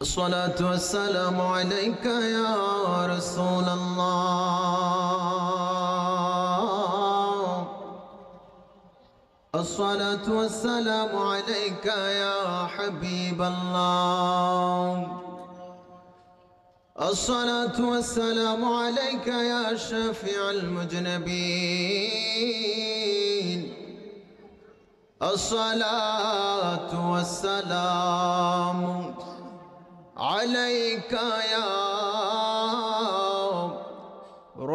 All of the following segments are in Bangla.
الصلاة والسلام عليك يا رسول الله. الصلاة والسلام عليك يا حبيب الله. الصلاة والسلام عليك يا شفيع المذنبين. الصلاة والسلام عليك يا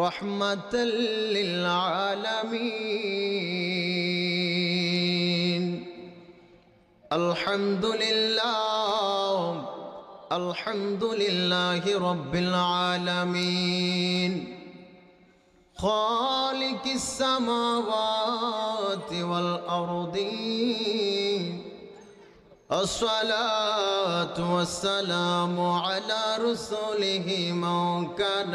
رحمة للعالمين. الحمد لله الحمد لله رب العالمين، خالق السماوات والأرضين. الصلاة والسلام على رسوله من كان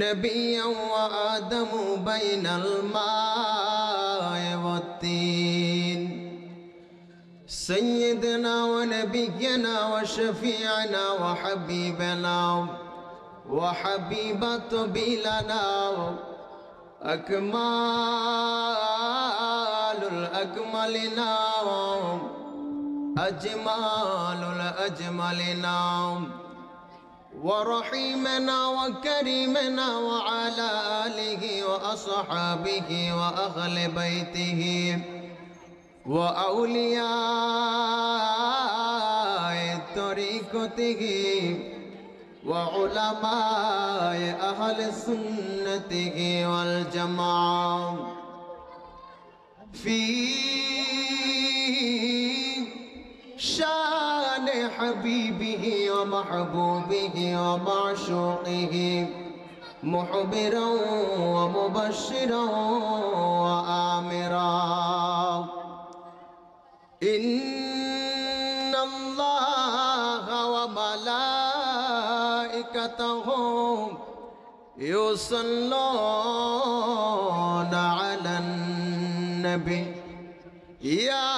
نبيا وآدم بين الماء والطين. سيدنا ونبينا وشفيعنا وحبيبنا وحبيب طبيلنا أكمال الأكملنا أجمال الأجملنا ورحيمنا وكريمنا وعلى آله وأصحابه وأهل بيته وأولياء طريقته وعلماء أهل سنته والجماعة في شان حبيبه ومحبوبه ومعشوقه محبرا ومبشرا وآمرا. إن الله وملائكته يصلون على النبي يا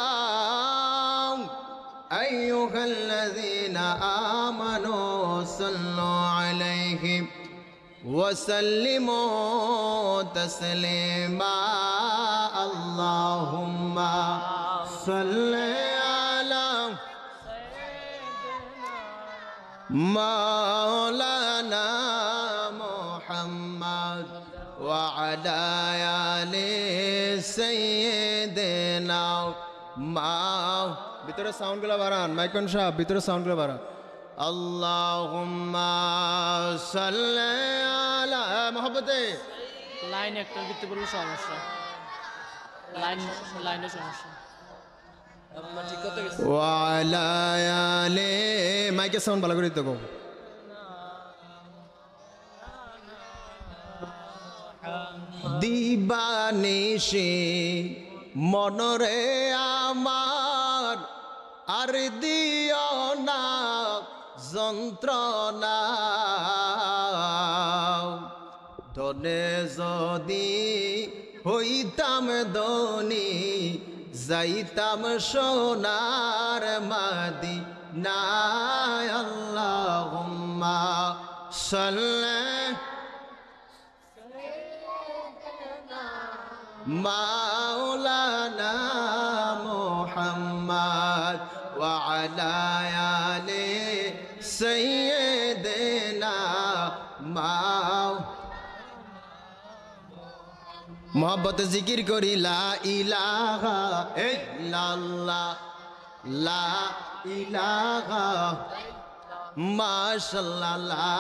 أيها الذين آمنوا صلوا عليه وسلموا تسليما. اللهم صل على مولانا محمد وعلى آل سيدنا ভিতরে সাউন্ডগুলো বাড়ান, মাইকন সাহেব ভিতরে সাউন্ডগুলো বাড়ান। আল্লাহুম্মা সাল্লি আলা মোহাম্মদে। লাইন একটা দিতে বললে সমস্যা, লাইনের সমস্যা। ওয়া আলা আলি, মাইকের সাউন্ড ভালো করে দিতে গো। দিবানিশি মনরে আমার আর দিও না যন্ত্রণা, ধনে যদি হইতাম ধনী যাইতাম সোনার মদিনায়। আল্লাহুম্মা সাল্লি মাওলানা মুহাম্মদ ওয়া আলা আলি সাইয়্যিদিনা মোহাম্মত জিকির করি লা ইলাহা ইল্লাল্লাহ লা ইলাহা মাশাআল্লাহ লা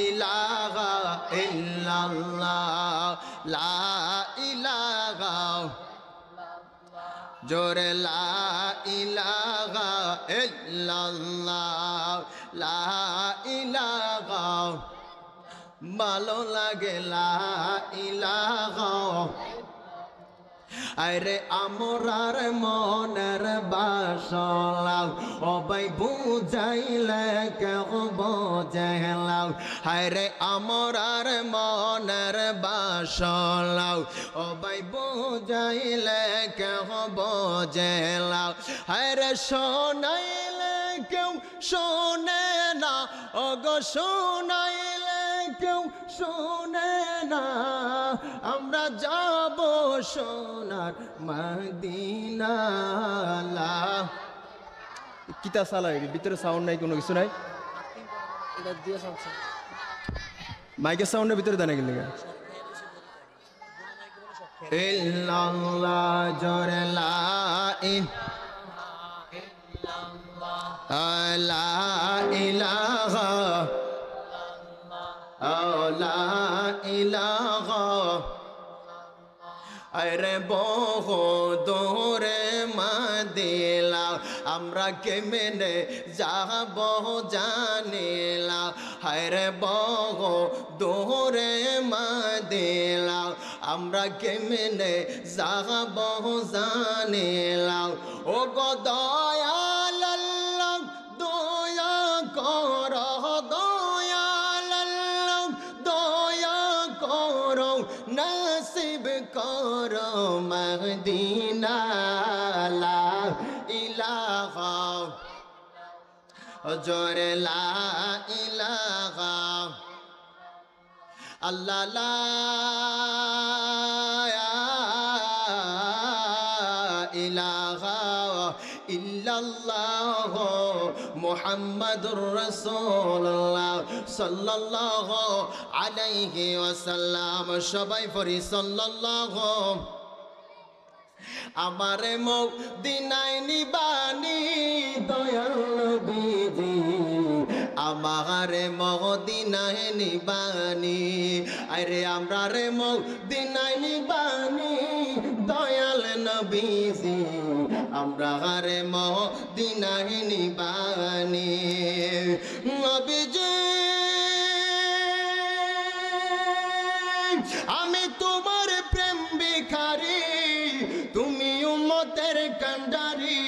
ইলাহা ইল্লাল্লাহ লা ইলাহা জোরে লা ইলাহা ইল্লাল্লাহ লা ইলাহা ভালো লাগে লা ইলাহা। আরে আমরার মনের বাসলাও ও ভাই বুঝাইলে কেউ বোঝাইলাও। আরে আমরার মনের বাসলাও ও ভাই বুঝাইলে কেউ বোঝাইলাও। আরে শোনাইলে কেউ শোনে না, ওগো শোনাইলে কেউ শোনে না, আমরা যাব সোনার মদিনা। কিতা চালাই ভিতরে সাউন্ড নাই, কোনো কিছু নাই, এটা দিয়ে চলছে। মাইকের সাউন্ডের ভিতরে দেয় না কিন্তু ইল্লাল্লাহ জোরে লা ইলাহা লা ইলাহা আরে বহু দূরে মদিনা, আমরা কেমনে যাব জানিলা, হায়রে বহু দূরে মদিনা, আমরা কেমনে যাব জানিলা। ও গো দয়াল আল্লাহ দয়া কর, দয়াল আল্লাহ দয়া কর, নসিব কর মদিনা। লা ইলাহা জোরে লা ইলাহা আল্লাহ লা ইলাহা ইল্লাল্লাহ মুহাম্মাদুর রাসূলুল্লাহ সাল্লাল্লাহু আলাইহি ওয়াসাল্লাম। সবাই পড়ি সাল্লাল্লাহু। আমারে মদিনায় নিবানি দয়াল নবীজি, আমারে মদিনায় নিবানি, আরে আমরা রে মদিনায় নিবানি দয়াল নবীজি, আমরা রে মদিনায় নিবানি। নবীজি আমি তোমার প্রেম ভিখারি, তুমি উম্মতের কান্ডারি,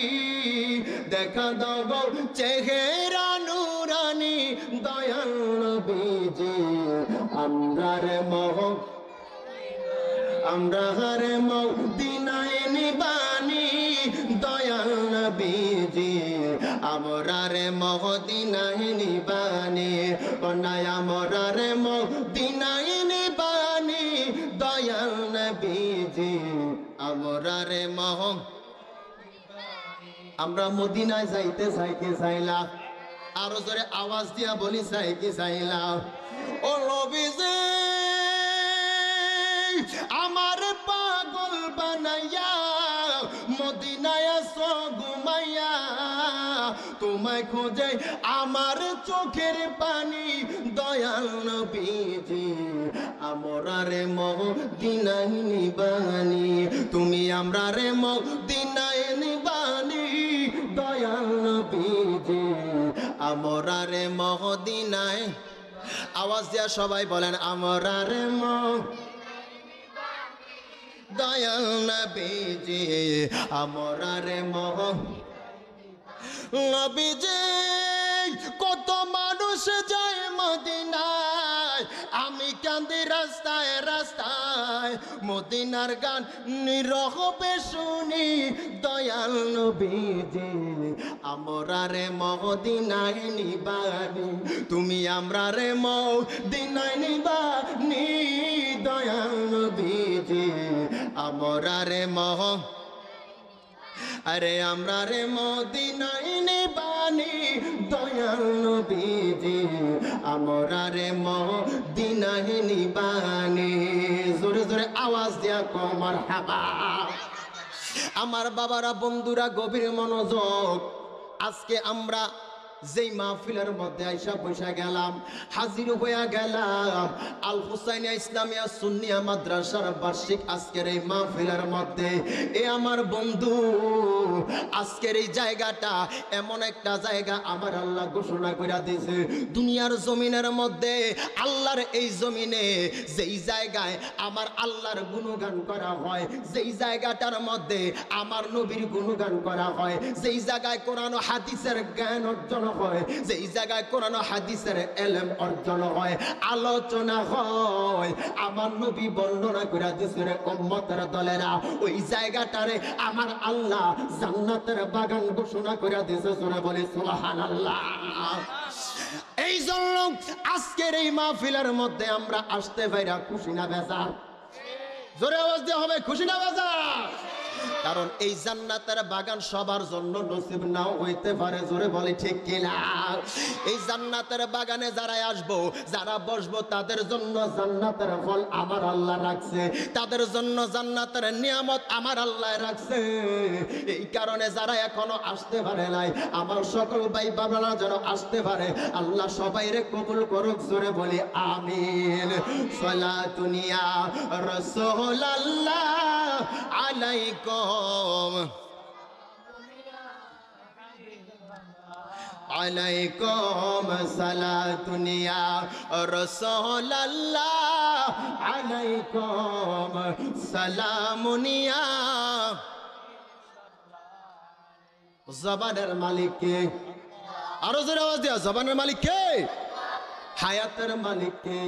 দেখা দাও চেহারা নুরানি দয়াল নবীজি, আমরা রে মদিনায় নিবানি দয়াল নবীজি, আমরা রে মদিনায় নিবানি, কন্যায় আমরা রে মদিনায় নিবানি দয়াল নবীজি, আমরা রে আমরা মদিনায় যাইতে চাইতে চাইলাম, আরো জোরে আওয়াজ দিয়া বলি চাই কি চাইলাম। ও নবীজি আমার পাগল বানাইয়া মদিনায় আসো ঘুমাইয়া, তোমায় খোঁজে আমার চোখের পানি দয়াল নবীজি, আমরা রে মদিনায় নিবানি, তুমি আমরা রে মদিনায় নিবানি দয়াল নবীজি, আমরা রে মদিনায়। আওয়াজ দিয়া সবাই বলেন আমরা রে দয়াল নবীজি, আমরা রে নবীজি। কত মানুষ যায় মদিনায়, আমি কান্দি রাস্তায় রাস্তায়, মদিনার গান নীরবে শুনি দয়াল নবীজি, আমরা রে মদিনায় নিবানি, তুমি আমরা রে মদিনায় নিবানি দয়াল নবীজি, আমরা রে আরে আমরা রে মদিনায় নিবানি দয়াল নবীজি, আমরা রে মদিনায় নিবানি। জোরে জোরে আওয়াজ দিয়া কও মারহাবা। আমার বাবারা বন্ধুরা গভীর মনোযোগ, আজকে আমরা যেই মাহফিলের মধ্যে আইসা বসা গেলাম, হাজির হইয়া গেলাম আল হুসাইনিয়া ইসলামিয়া সুন্নিয়া মাদ্রাসার বার্ষিক আজকের এই মাহফিলের মধ্যে। এ আমার বন্ধু, আজকের এই জায়গাটা এমন একটা জায়গা আমার আল্লাহ ঘোষণা করে দিয়েছে দুনিয়ার জমিনের মধ্যে, আল্লাহর এই জমিনে যেই জায়গায় আমার আল্লাহর গুণগান করা হয়, যেই জায়গাটার মধ্যে আমার নবীর গুণগান করা হয়, যেই জায়গায় কোরআন ও হাদিসের জ্ঞান অর্জন হয়, যেই জায়গায় কোরআন হাদিসের ইলম অর্জন হয়, আলোচনা হয়, আমার নবী বর্ণনা করে দিয়েছেন উম্মতের দলেরা, ওই জায়গাটারে আমার আল্লাহ জান্নাতের বাগান ঘোষণা করে দিয়েছে। জোরে বলি সুবহানাল্লাহ। এই জন্য আজকের এই মাহফিলের মধ্যে আমরা আসতে পাইরা খুশি না বেজার? জোরে আওয়াজ দিয়ে হবে, খুশি না বেজার? কারণ এই জান্নাতের বাগান সবার জন্য নসিব নাও হইতে পারে। জোরে বলে ঠিক কিনা? এই জান্নাতের বাগানে যারা আসবো, যারা বসবো, তাদের জন্য জান্নাতের ফল আমার আল্লাহ রাখছে, তাদের জন্য জান্নাতের নিয়ামত আমার আল্লাহ রাখছে। এই কারণে যারা এখনো আসতে পারে নাই, আমার সকল ভাই বাবারা যেন আসতে পারে, আল্লাহ সবাইরে কবুল করুক। জোরে বলি আমিন। সালাতুন ইয়া রাসূলুল্লাহ আলাইকুম আলাইকুম সালাতুন ইয়া রাসূলুল্লাহ আলাইকুম সালামুন ইয়া। জবানের মালিক কে? আরো জোরে আওয়াজ দিয়া, জবানের মালিক কে? হায়াতের মালিক কে?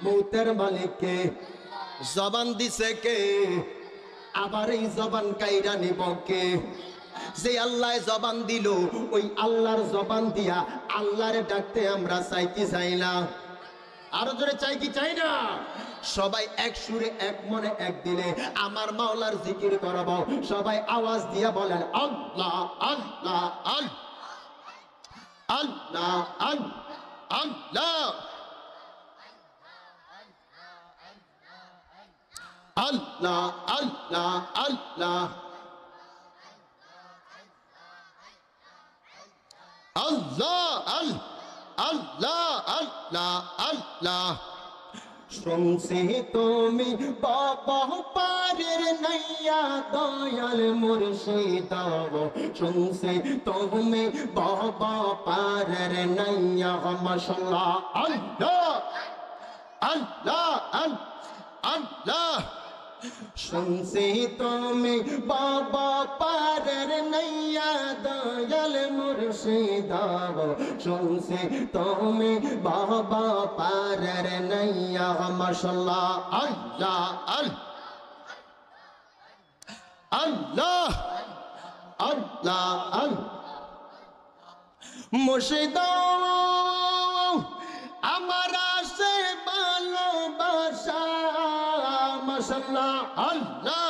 মৌতের মালিক কে? জবান দিছে কে? আবার এই জবান কাইরা নিব কে? যে আল্লাহ জবান দিল, ওই আল্লাহর জবান দিয়া আল্লাহরে ডাকতে আমরা চাই কি চাই না? আরো জোরে চাই কি চাই না? সবাই এক সুরে এক মনে এক দিলে আমার মাওলার জিকির করব। সবাই আওয়াজ দিয়া বলেন আল্লাহ আল্লাহ আল্লাহ আল্লাহ আল্লাহ আল্লাহ আল্লাহ আল্লাহ আল্লাহ আল্লাহ আল্লাহ। শুনছি তুমি বাবা পারের নাইয়া দয়াল মুর্শিদ, শুনছি তুমি বাবা পারের নাইয়া। মাশাআল্লাহ আল্লাহ আল্লাহ আল্লাহ। শুনছি তুমি বাবা পারের নাইয়া দয়াল মুর্শিদ, শুনছি তুমি বাবা পারের নাইয়া। মাশাআল্লাহ আল্লাহ আল্লাহ আল্লাহ আল্লাহ। মুর্শিদ আমার আসে ভালোবাসা। মাশাআল্লাহ আল্লাহ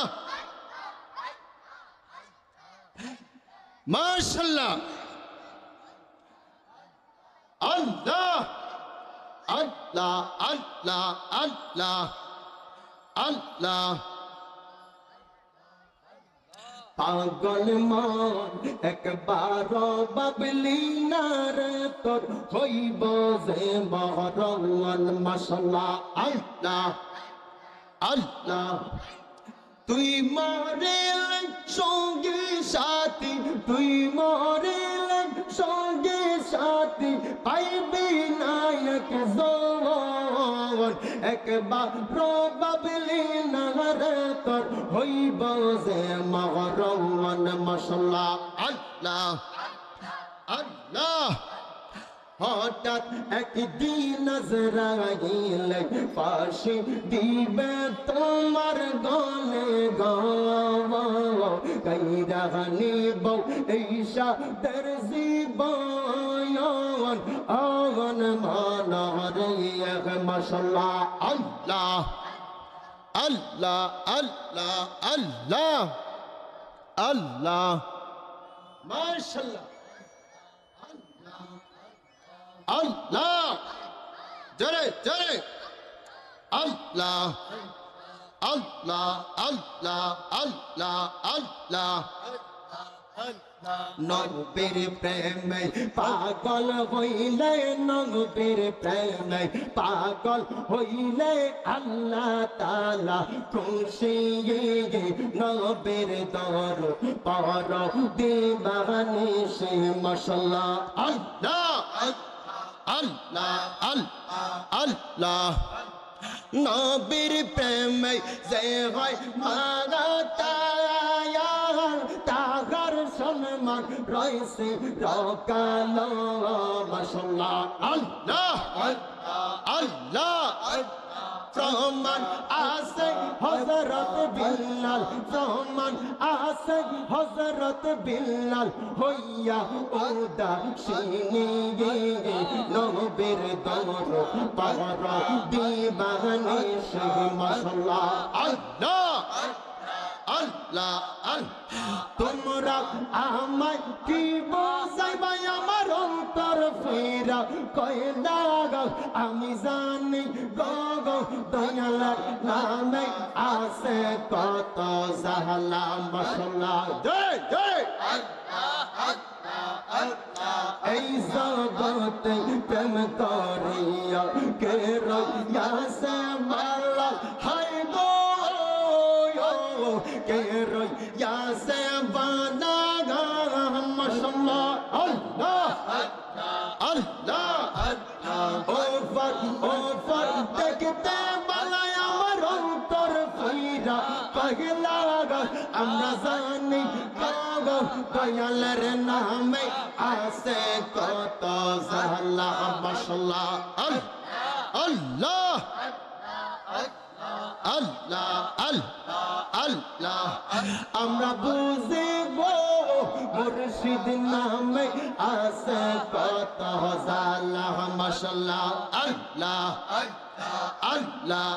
মাশাআল্লাহ আল্লাহ আল্লাহ আল্লাহ আল্লাহ আল্লাহ। পাগল মন একবার বাবলি না রে, তোর হইব যে মরণ। মাশাআল্লাহ আল্লাহ আল্লাহ। তুই মরিলেন সঙ্গী সাথী, তুই মরিলেন সঙ্গী সাথী, পাইবি না এক জবান। একবার বাবলি না রে, তোর হইব যে মরণ। মাশাআল্লাহ আল্লাহ আল্লাহ। হঠাৎ একদিন আজরাইল ফাঁসি দিবে তোমার গলে গো, কাইরা নিব এই সাদের জীবন আগন মানরে। মাশাআল্লাহ আল্লাহ আল্লাহ আল্লাহ আল্লাহ আল্লাহ। মাশাআল্লাহ আল্লাহ জরে জরে আল্লাহ আল্লাহ আল্লাহ আল্লাহ আল্লাহ। নবীর প্রেমে পাগল হইলে, নবীর প্রেমে পাগল হইলে আল্লাহ তাআলা খুশি। নবীর দর পর দিবানিশি। মাশাআল্লাহ আল্লাহ আল্লাহ আল্লাহ আল্লাহ। নবীর প্রেমে যে হয় মাগা তায়ার, তাহার সম্মান প্রমাণ রয়েছে রকালো মাশাআল্লাহ আল্লাহ আল্লাহ প্রমাণ আছে হযরত বিল্লাল প্রমাণ আছে হযরত বিল্লাল হইয়া উদাসীনী নবীর দৌর পার দিবানে সে মাশাআল্লাহ আল্লাহ আল্লাহ তোমরা আমায় কি বোঝাইবা আমার অন্তর ফেরা কয়লা আমি জানি গো দয়ালার নামে আছে কত জাহালা মাশাআল্লাহ জয় জয় এই জগতে প্রেম করিয়া কে রইয়াছে মালা হায় গো কে রইয়াছে বানা মাশাআল্লাহ আল্লাহ আল্লাহ ওফর দেখতে বালাই আমার অন্তর ফিরা পাগলা আমরা জানি গো দয়ালের নামে আছে কত জালা মাশাআল্লাহ আল্লাহ আল্লাহ আল্লাহ আমরা বুঝিব মুর্শিদ নামে আছে কত জালা মাশাআল্লাহ আল্লাহ আল্লাহ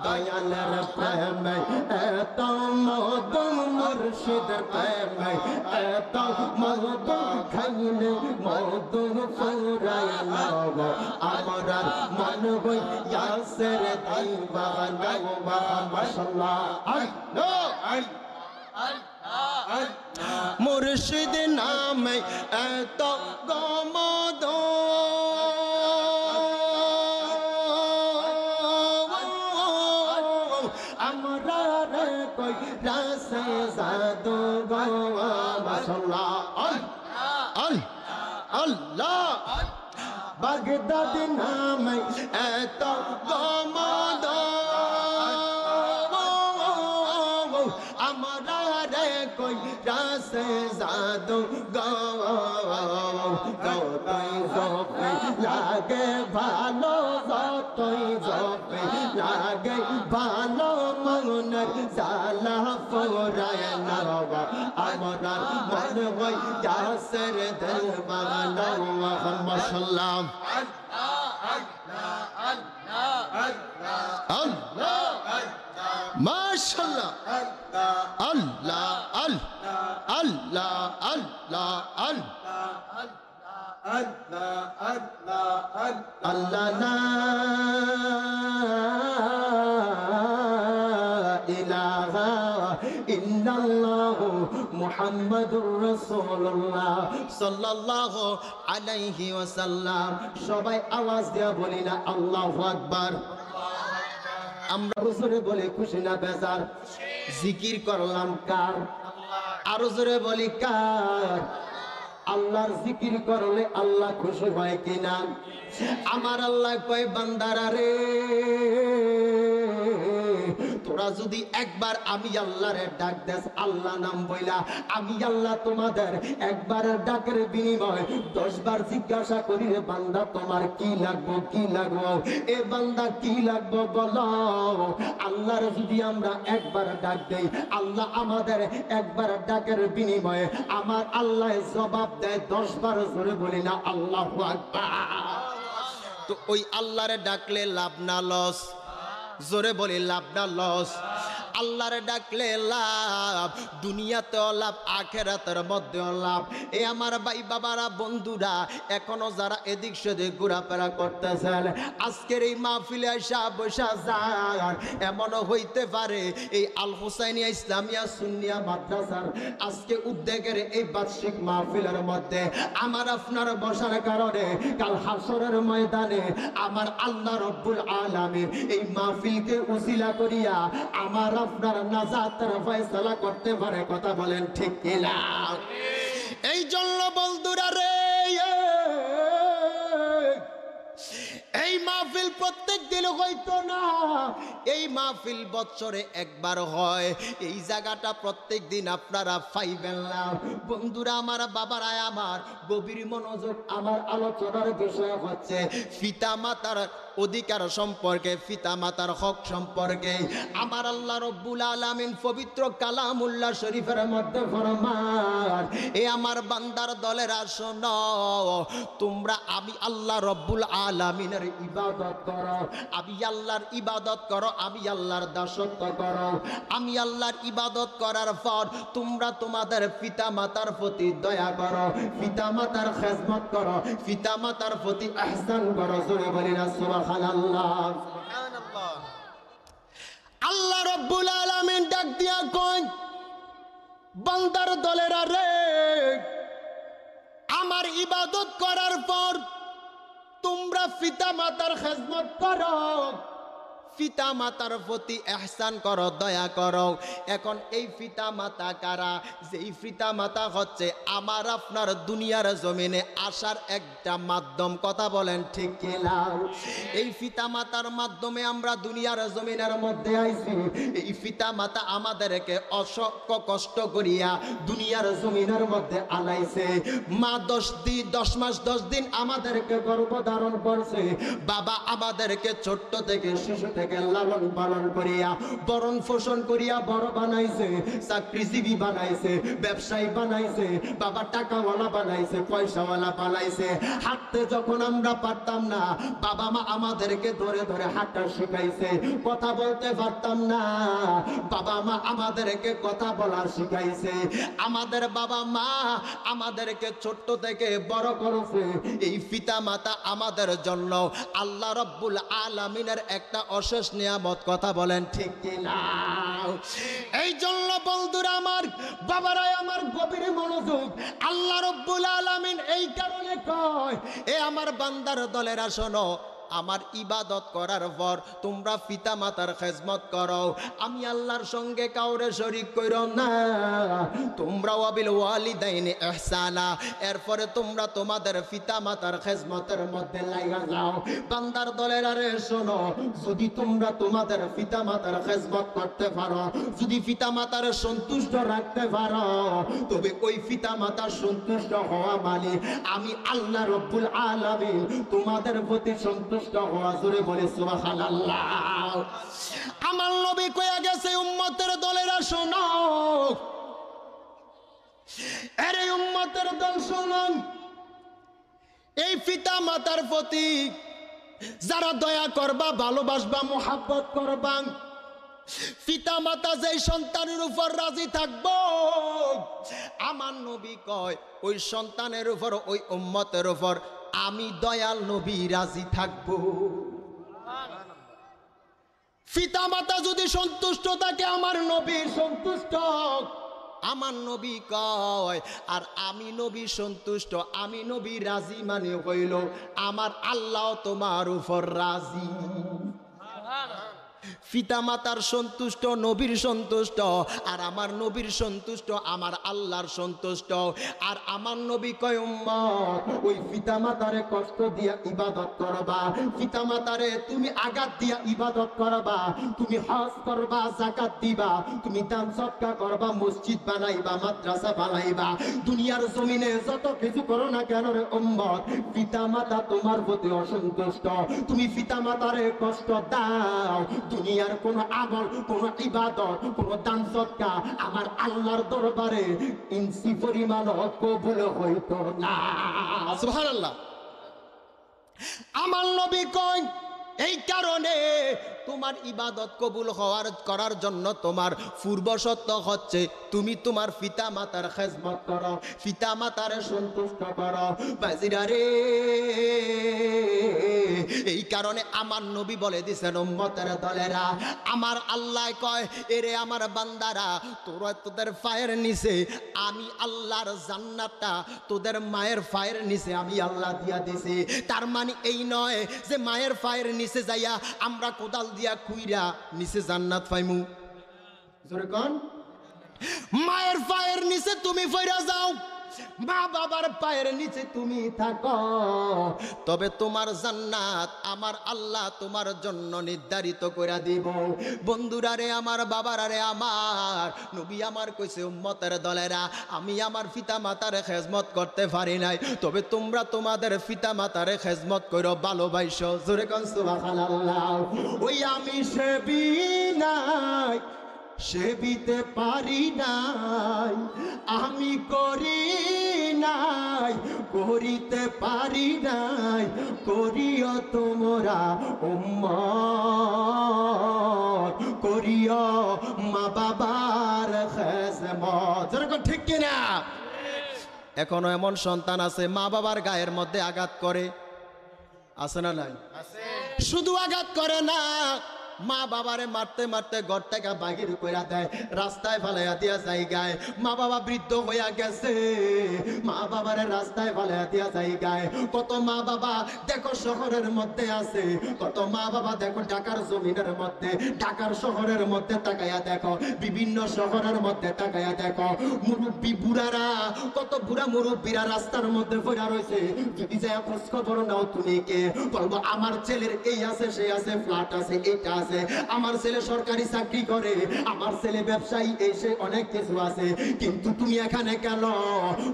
দয়ালের প্রেমে এত মধু মুর্শিদের প্রেমে এত মধু খাইলে মধু ফুরায় নব আমার মন হইয়াছে রে দিবানা মাশাআল্লাহ মুর্শিদ নামে এত গমদ আমরা রে কই রাসে জাদু গো মাশাআল্লাহ আল্লাহ বাগদাদ নামে এত গমদ আমরা রে কই রাসে জাদু গো যতই জপে লাগে ভালো যতই জপে লাগে ভালো মনের জালা ফুরায় না আমরা মন হইয়াছে রে দিবানা মাশাআল্লাহ আল্লাহ মাশাআল্লাহ আল্লাহ আল্লাহ আল্লাহ আল্লাহ লা ইলাহা ইল্লাল্লাহ মুহাম্মাদুর রাসূলুল্লাহ সাল্লাল্লাহু আলাইহি ওয়াসাল্লাম সবাই আওয়াজ দিয়া বলি না আল্লাহু আকবার আমরা হুজুরে বলে খুশি না বেজার জিকির করলাম কার আরো জোরে বলি কার আল্লাহর জিকির করলে আল্লাহ খুশি হয় কিনা আমার আল্লাহ কয় বান্দারা রে তোরা যদি একবার আমি আল্লাহরে ডাক দেস আল্লাহ নাম বইলা আমি আল্লাহ তোমাদের একবারের ডাকের বিনিময় 10 বার জিজ্ঞাসা করি রে বান্দা তোমার কি লাগবে এ বান্দা কি লাগবে বলো আল্লাহর যদি আমরা একবার ডাক দেই আল্লাহ আমাদের একবার ডাকের বিনিময়ে আমার আল্লাহ জবাব দেয় 10 বার জোরে বলি না আল্লাহু আকবার তো ওই আল্লাহরে ডাকলে লাভ না লস জোরে বলি লাভ না লস আল্লাহরে ডাকলে লাভ দুনিয়াতেও লাভ আখেরাতের মধ্যেও লাভ এ আমার ভাই বাবারা বন্ধুরা এখনো যারা এদিক সেদিক ঘোরাফেরা করতেছেন আজকের এই মাহফিলে এসে বসা যান এমনও হইতে পারে এই আল হুসাইনিয়া ইসলামিয়া সুন্নিয়া মাদ্রাসার আজকে উদ্যোগের এই বার্ষিক মাহফিলের মধ্যে আমার আপনার বসার কারণে কাল হাসরের ময়দানে আমার আল্লাহ রব্বুল আলামিন এই মাহফিলকে উসিলা করিয়া আমার আপনার নাজাতের ফয়সালা করতে পারে কথা বলেন ঠিক কিনা এই জন্য বন্ধুরা রে এই মাহফিল প্রত্যেক দিন হইতো না, এই মাহফিল বছরে একবার হয়। এই জায়গাটা প্রত্যেক দিন আপনারা পাইবেন না। বন্ধুরা আমার, বাবারা আমার, গভীর মনোযোগ, আমার আলোচনার বিষয় হচ্ছে পিতা মাতার অধিকার সম্পর্কে, পিতা মাতার হক সম্পর্কে। আমার আল্লাহ রব্বুল আলামিন পবিত্র কালামুল্লাহ শরীফের মধ্যে ফরমান, এ আমার বান্দার দলেরা শোনো, তোমরা আমি আল্লাহ রব্বুল আলামিনের ইবাদত করো, আমি আল্লাহর ইবাদত করো, আমি আল্লাহর দাসত্ব করো। আমি আল্লাহর ইবাদত করার পর তোমরা তোমাদের পিতা মাতার প্রতি দয়া করো, পিতা মাতার খেদমত করো, পিতা মাতার প্রতি ইহসান করো। জোরে বলি না সুবহানাল্লাহ। আল্লাহ রব্বুল আলামিন ডাক দিয়া কয়, বান্দার দলেরা রে, আমার ইবাদত করার পর তোমরা পিতা মাতার খেদমত করো, পিতা মাতার প্রতি ইহসান করো, দয়া করো। এখন এই পিতা মাতা কারা? যেই পিতা মাতা হচ্ছে আমার আপনার দুনিয়ার জমিনে আসার একটা মাধ্যম। কথা বলেন ঠিক কি না? এই পিতা মাতার মাধ্যমে আমরা দুনিয়ার জমিনের মধ্যে আইছি। এই পিতা মাতা আমাদেরকে অসংখ্য কষ্ট করিয়া দুনিয়ার জমিনের মধ্যে আনাইছে। মা 10 মাস 10 দিন আমাদেরকে গর্ভধারণ করছে। বাবা আমাদেরকে ছোট্ট থেকে, শিশু থেকে লালন পালন করিয়া, বরণ পোষণ করিয়া বড় বানাইছে, চাকরিজীবী বানাইছে, ব্যবসায়ী বানাইছে, বাবা টাকাওয়ালা বানাইছে, পয়সাওয়ালা বানাইছে। হাঁটতে যখন আমরা পারতাম না, বাবা মা আমাদেরকে ধরে ধরে হাঁটা শিখাইছে। কথা বলতে পারতাম না, বাবা মা আমাদেরকে কথা বলা শিখাইছে। আমাদের বাবা মা আমাদেরকে ছোট্ট থেকে বড় করেছে। এই পিতা মাতা আমাদের জন্য আল্লাহ রব্বুল আলামিনের একটা অশেষ নিয়ামত। কথা বলেন ঠিক কি না? এই জন্য বন্ধুরা আমার, বাবারা আমার, গভীর মনোযোগ। আল্লাহ রব্বুল আলামিন এই কারণে কয়, এ আমার বান্দার দলেরা শোনো, আমার ইবাদত করার পর তোমরা পিতা মাতার খেদমত করো, আমি আল্লাহর সঙ্গে কাউরে শরীক করো না। তোমরা ওয়াবিল ওয়ালিদাইনি ইহসানা, এরপরে তোমরা তোমাদের পিতা মাতার খেদমতের মধ্যে লাগা যাও। বান্দার দলেরা রে শোনো, যদি তোমরা তোমাদের পিতা মাতার খেদমত করতে পারো, যদি পিতা মাতার সন্তুষ্ট রাখতে পারো, তবে ওই পিতা মাতার সন্তুষ্ট হওয়া মানে আমি আল্লাহ রব্বুল আলামিন তোমাদের প্রতি সন্তুষ্ট হওয়া। জোরে বলে সুবহানাল্লাহ। আমার নবী কইয়া গেছে, উম্মতের দলেরা শোনো, আরে উম্মতের দল শোনো, এই পিতা মাতার প্রতি যারা দয়া করবা, ভালোবাসবা, মোহাব্বত করবা, পিতা মাতা যেই সন্তানের উপর রাজি থাকবো, আমার নবী কয় ওই সন্তানের উপর, ওই উম্মতের উপর আমি দয়াল নবী রাজি থাকবো। পিতা মাতা যদি সন্তুষ্ট থাকে, আমার নবী সন্তুষ্ট। আমার নবী কয়, আর আমি নবী সন্তুষ্ট, আমি নবী রাজি মানে হইল আমার আল্লাহ তোমার উপর রাজি। পিতা মাতার সন্তুষ্ট, নবীর সন্তুষ্ট, আর আমার নবীর সন্তুষ্ট, আমার আল্লাহর সন্তুষ্ট। আর আমার নবী কয়, উম্মত, ওই পিতা মাতারে কষ্ট দিয়া ইবাদত করবা, পিতা মাতারে তুমি আঘাত দিয়া ইবাদত করবা, তুমি হজ করবা, যাকাত দিবা, তুমি দান সদকা করবা, মসজিদ বানাইবা, মাদ্রাসা বানাইবা, দুনিয়ার জমিনে যত কিছু করো না কেন রে উম্মত, পিতা মাতা তোমার প্রতি অসন্তুষ্ট। তুমি পিতা মাতারে কষ্ট দাও, দুনিয়ার কোন আমল, কোন ইবাদত, কোন দান সদকা আমার আল্লাহর দরবারে ইঞ্চি পরিমাণ কবুল হইতো না। সুবহানাল্লাহ। আমার নবী কয়, এই কারণে তোমার ইবাদত কবুল করার জন্য তোমার পূর্ব শর্ত হচ্ছে তুমি তোমার পিতা মাতার খেদমত করো, পিতা মাতার সন্তুষ্ট করো। বাজিরা রে, এই কারণে আমার নবী বলে দিছেন, উম্মতের দলেরা, আমার আল্লাহ কয়, এরে আমার বান্দারা, তোরা তোদের পায়ের নিচে আমি আল্লাহর জান্নাতটা তোদের মায়ের পায়ের নিচে আমি আল্লাহ দিয়া দিছি। তার মানে এই নয় যে মায়ের পায়ের নিচে যাইয়া আমরা কোদাল দিয়া কুইরা নিচে জান্নাত পাইমু। জোরে কোন, মায়ের পায়ের নিচে তুমি ফিরে যাও, মা বাবার পায়ের নিচে তুমি থাকো, তবে তোমার জান্নাত আমার আল্লাহ তোমার জন্য নির্ধারিত করে দিব। বন্ধুরা রে আমার, বাবারা রে আমার, নবী আমার কইছে উম্মতের দলেরা, আমি আমার পিতা মাতারে খেজমত করতে পারি নাই, তবে তোমরা তোমাদের পিতা মাতারে খেজমত করো, ভালোবাসো। জোরে কোন সুবহানাল্লাহ। ওই আমি সেবি নাই, সেবিতে পারি নাই, আমি করি নাই, করিতে পারি নাই, করিও তোমরা উম্মত, করিও মা বাবার খেজমত। যেরকম ঠিক কিনা? এখনো এমন সন্তান আছে মা বাবার গায়ের মধ্যে আঘাত করে, আছে না নাই? শুধু আঘাত করে না, মা বাবারে মারতে মারতে ঘর থেকে বাহির কইরা দেয়, রাস্তায় ফালাইয়া দিয়া জায়গায়। মা বাবা বৃদ্ধ হইয়া গেছে, মা বাবারে রাস্তায় ফালাইয়া দিয়া জায়গায়। কত মা বাবা দেখো শহরের মধ্যে আছে, কত মা বাবা দেখো ঢাকার জমিনের মধ্যে, ঢাকার শহরের মধ্যে তাকাইয়া দেখো, বিভিন্ন শহরের মধ্যে তাকাইয়া দেখো, মুরব্বী বুড়ারা, কত বুড়া মুরব্বীরা রাস্তার মধ্যে পড়া রয়েছে। যদি যায় খোঁজ খবর নাও, তুমি কে? বলবো আমার ছেলের এই আছে, সেই আছে, ফ্ল্যাট আছে, এইটা আছে, আমার ছেলে সরকারি চাকরি করে, আমার ছেলে ব্যবসায়ী, এসে অনেক কিছু আছে। কিন্তু তুমি এখানে কেন?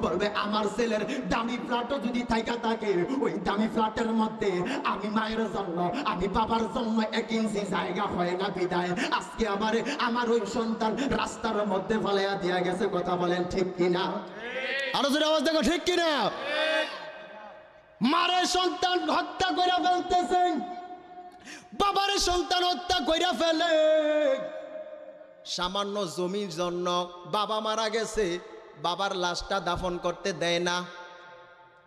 বলবে আমার ছেলের দামি ফ্ল্যাটও যদি থাকা থাকে, ওই দামি ফ্ল্যাটের মধ্যে আমি মায়ের জন্য, আমি বাবার জন্য 1 ইঞ্চি জায়গা হয় না, বিদায় আজকে আমার ওই সন্তান রাস্তার মধ্যে ফেলাইয়া দিয়া গেছে। কথা বলেন ঠিক কিনা? আরো জোরে আওয়াজ দেখো, ঠিক কিনা? মারে সন্তান হত্যা করে ফেলতেছেন, বাবার সন্তান হত্যা কইরা ফেলে। সামান্য জমির জন্য বাবা মারা গেছে, বাবার লাশটা দাফন করতে দেয় না,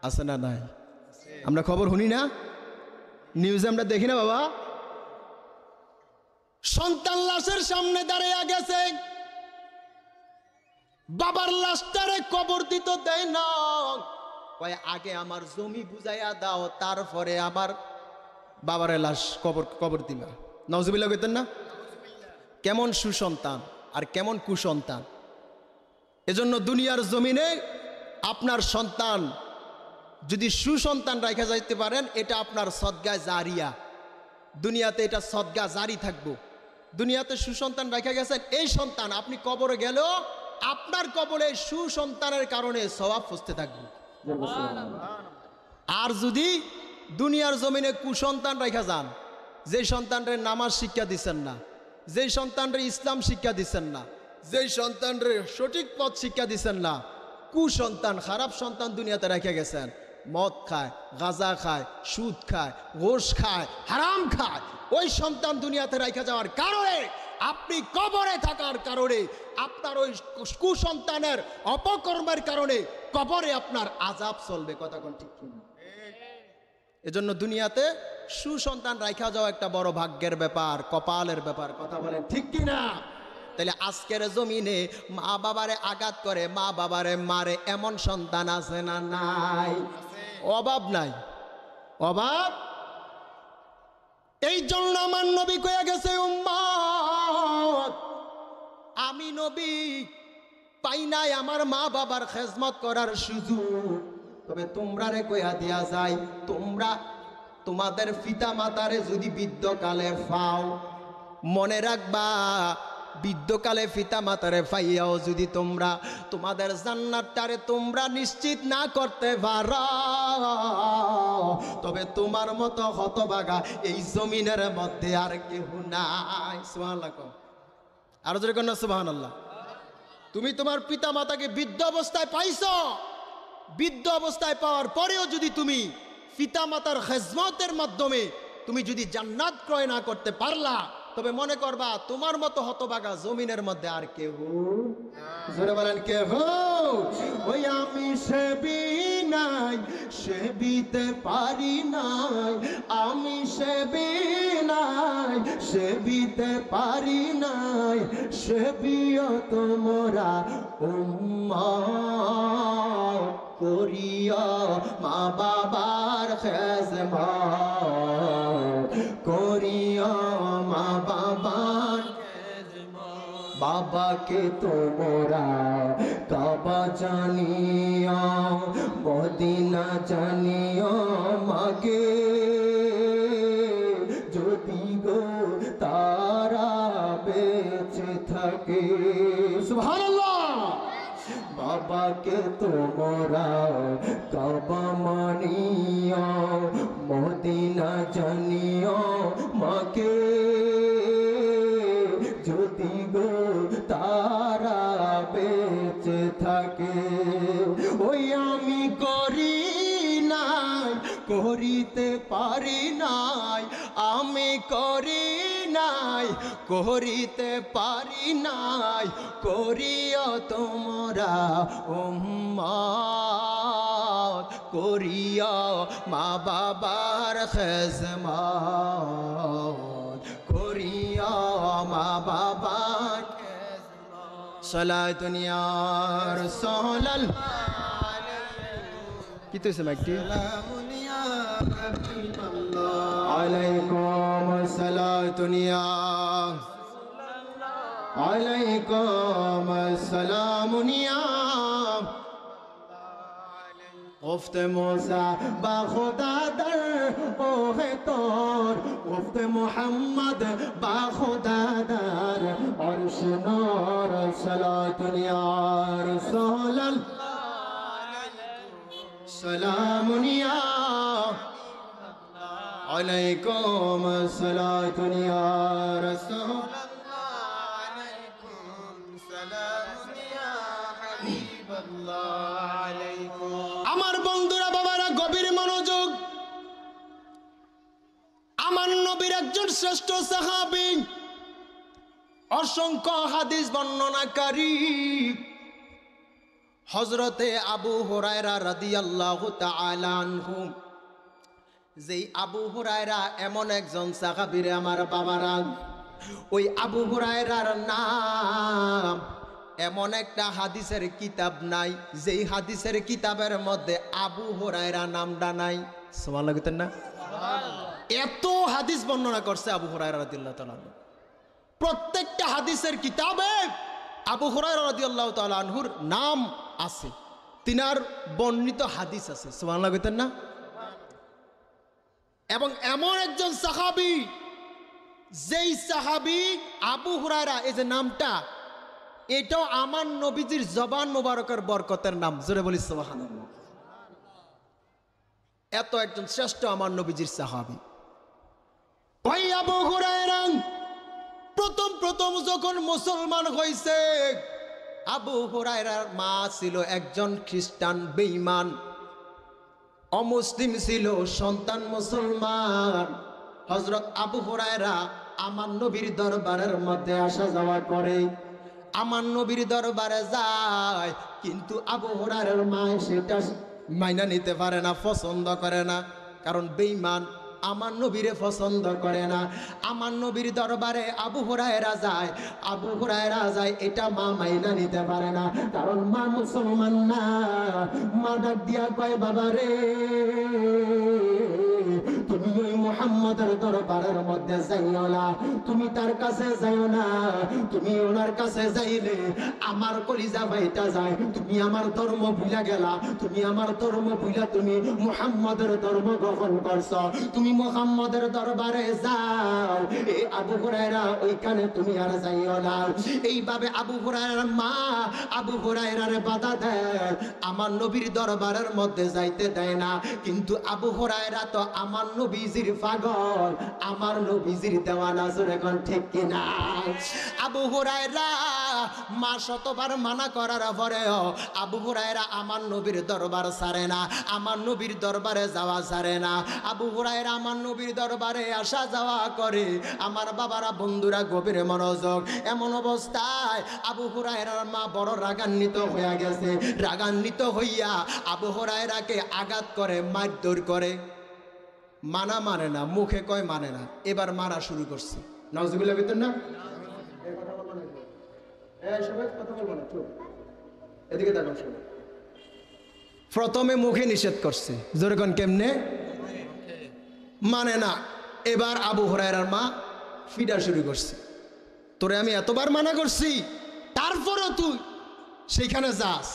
আছে না নাই? আমরা খবর শুনি না, নিউজে আমরা দেখি না? বাবা সন্তান লাশের সামনে দাঁড়িয়ে গেছে, বাবার লাশটারে কবর দিতে দেয় না, কয় আগে আমার জমি বুঝাইয়া দাও, তারপরে আবার বাবারে লাশ কবর দিবা। নাউজুবিল্লাহ কইতেন না? কেমন সুসন্তান আর কেমন কুসন্তান। এজন্য দুনিয়ার জমিনে আপনার সন্তান যদি সুসন্তান রাখা যাইতে পারেন, এটা আপনার সদকা জারিয়া, দুনিয়াতে এটা সদকা জারি থাকবো। দুনিয়াতে সুসন্তান রাখা গেছেন, এই সন্তান আপনি কবরে গেলেও আপনার কবরে সুসন্তানের কারণে সওয়াব ফুসতে থাকবে। আর যদি দুনিয়ার জমিনে কুসন্তান রেখা যান, যেই সন্তানরে নামাজ শিক্ষা দিচ্ছেন না, যেই সন্তানরে ইসলাম শিক্ষা দিচ্ছেন না, যেই সন্তানরে সঠিক পথ শিক্ষা দিচ্ছেন না, কুসন্তান, খারাপ সন্তান দুনিয়াতে রেখে গেছেন, মদ খায়, গাঁজা খায়, সুদ খায়, ঘোষ খায়, হারাম খায়, ওই সন্তান দুনিয়াতে রেখে যাওয়ার কারণে আপনি কবরে থাকার কারণে, আপনার ওই কুসন্তানের অপকর্মের কারণে কবরে আপনার আযাব চলবে। কথা কোন ঠিক কিনা? এজন্য দুনিয়াতে সুসন্তান রাখা যাওয়া একটা বড় ভাগ্যের ব্যাপার, কপালের ব্যাপার। কথা বলেন ঠিক কিনা? তাহলে আজকের জমিনে মা বাবারে আঘাত করে, মা বাবারে মারে, এমন সন্তান আছে না নাই? অভাব নাই, অভাব। এই জন্য আমার নবী কয়ে গেছে, উম্মত আমি নবী পাই নাই আমার মা বাবার খেজমত করার সুযোগ, তবে তোমরা রে কইয়া দিয়া যায়, তোমরা তোমাদের পিতা মাতারে যদি বৃদ্ধকালে পাও, মনে রাখবা বৃদ্ধকালে পিতা মাতারে পাইয়াও যদি তোমরা তোমাদের জান্নাতটারে তোমরা নিশ্চিত না করতে পারো, তবে তোমার মতো হতভাগা এই জমিনের মধ্যে আর কেউ নাই। সুবহানাল্লাহ। আরো জোরে কোন সুবহানাল্লাহ। তুমি তোমার পিতা মাতাকে বৃদ্ধ অবস্থায় পাইছো, বৃদ্ধ অবস্থায় পাওয়ার পরেও যদি তুমি পিতা মাতার খেজমতের মাধ্যমে তুমি যদি জান্নাত ক্রয় না করতে পারলা, তবে মনে করবা তোমার মতো হতভাগা জমিনের মধ্যে আর কেউ। জোরে বলেন কেউ? ওই আমি সেবি নাই, সেবিতে পারি নাই, আমি সেবি নাই, সেবিতে পারি নাই, সেবিও তোমরা উম্মত, করিও মা বাবার খেজমত, করিও মা বাবার, বাবাকে তোমরা কাবা জানিয়া মদিনা জানিয়া মাকে যদি গো তারা বেঁচে থাকে সুবহানাল্লাহ বাবাকে তোমরা কাবা মানিয়া মদিনা জানিয়া মাকে যদি গো তারা বেঁচে থাকে ওই আমি করি নাই করিতে পারি নাই আমি করি নাই করিতে পারি নাই করিও তোমরা উম্মত করিও মা বাবার খেজমত করিও মা বাবার সালাতুন ইয়া রাসূলুল্লাহ কি তুইছে মাইকটি আলাইকুম সালাতুন ইয়া আলাইকুম সালামুন ইয়া گفت موسی با خدا در اوه تور گفت محمد با خدا در عرش نور صلات یا رسول الله سلام یا علیکم صلات یا رسول আমার বন্ধুরা বাবারা গভীর মনোযোগ আমার নবীর একজন শ্রেষ্ঠ সাহাবী অসংখ্য হাদিস বর্ণনাকারী হযরতে আবু হুরায়রা রাদিয়াল্লাহু তাআলা আনহু যেই আবু হুরায়রা এমন একজন সাহাবী রে আমার বাবারা ওই আবু হুরায়রার নাম এমন একটা হাদিসের কিতাব নাই যেই হাদিসের কিতাবের মধ্যে আবু হুরায়রা নামটা নাই সুবহানাল্লাহ কইতেন না এত হাদিস বর্ণনা করছে আবু হুরায়রা রাদিয়াল্লাহু তাআলা প্রত্যেকটা হাদিসের কিতাবে আবু হুরায়রা রাদিয়াল্লাহু তাআলা আনহুর নাম আছে তিনার বর্ণিত হাদিস আছে সুবহানাল্লাহ কইতেন না এবং এমন একজন সাহাবী যেই সাহাবী আবু হুরায়রা এই যে নামটা এটাও আমার নবীজির জবান মোবারকের বরকতের নাম জোরে বলি সুবহানাল্লাহ এত একজন শ্রেষ্ঠ আমার নবীজির সাহাবী ওই আবু হুরায়রা প্রথম যখন মুসলমান হইছে আবু হুরায়রার মা ছিল একজন খ্রিস্টান বেঈমান অমুসলিম ছিল সন্তান মুসলমান হযরত আবু হুরায়রা আমার নবীর দরবারের মধ্যে আসা যাওয়া করে আমার নবীর দরবারে যায় কিন্তু আবু হুরায়রার মা সেটা মাইনা নিতে পারে না পছন্দ করে না কারণ বেঈমান আমার নবীরে পছন্দ করে না আমার নবীর দরবারে আবু হুরায়রা যায় এটা মা মাইনা নিতে পারে না কারণ মা মুসলমান না মা ডাক দিয়া কয় বাবা রে তুমি ওই মুহাম্মদের দরবারের মধ্যে যাইও না তুমি তার কাছে যাইও না তুমি ওনার কাছে যাইলে আমার কলিজা বাইটা যায় তুমি আমার ধর্ম ভুলা গেলা তুমি আমার ধর্ম ভুলা তুমি মুহাম্মদের ধর্ম গ্রহণ করছো তুমি মুহাম্মদের দরবারে যাও এই আবু হুরায়রা ওইখানে তুমি আর যাইও না এইভাবে আবু হুরায়রার মা আবু হুরায়রারে বাধা দেয় আমার নবীর দরবারের মধ্যে যাইতে দেয় না কিন্তু আবু হুরায়রা তো আমার নবীজির পাগল আমার নবীজির দেওয়ানা জোরে কোন ঠিক কিনা আবু হুরায়রা মা শতবার মানা করার পরেও আবু হুরায়রা আমার নবীর দরবার ছাড়ে না আমার নবীর দরবারে যাওয়া ছাড়ে না আবু হুরায়রা আমার নবীর দরবারে আসা যাওয়া করে আমার বাবারা বন্ধুরা গভীর মনোযোগ এমন অবস্থায় আবু হুরায়রার মা বড় রাগান্বিত হয়ে গেছে রাগান্বিত হইয়া আবু হুরায়রাকে আঘাত করে মারধর করে মানা মানে না মুখে কয় মানে না এবার মারা শুরু করছে নাউজুবিল্লাহ ভিতর না এই কথা বলবো না এই সবাই কথা বলবো না চুপ এদিকে তাকান সবাই প্রথমে মুখে নিষেধ করছে জোরে কোন কেমনে মানে না এবার আবু হুরায়রার মা ফিডা শুরু করছে তোরে আমি এতবার মানা করছি তারপরও তুই সেইখানে যাস।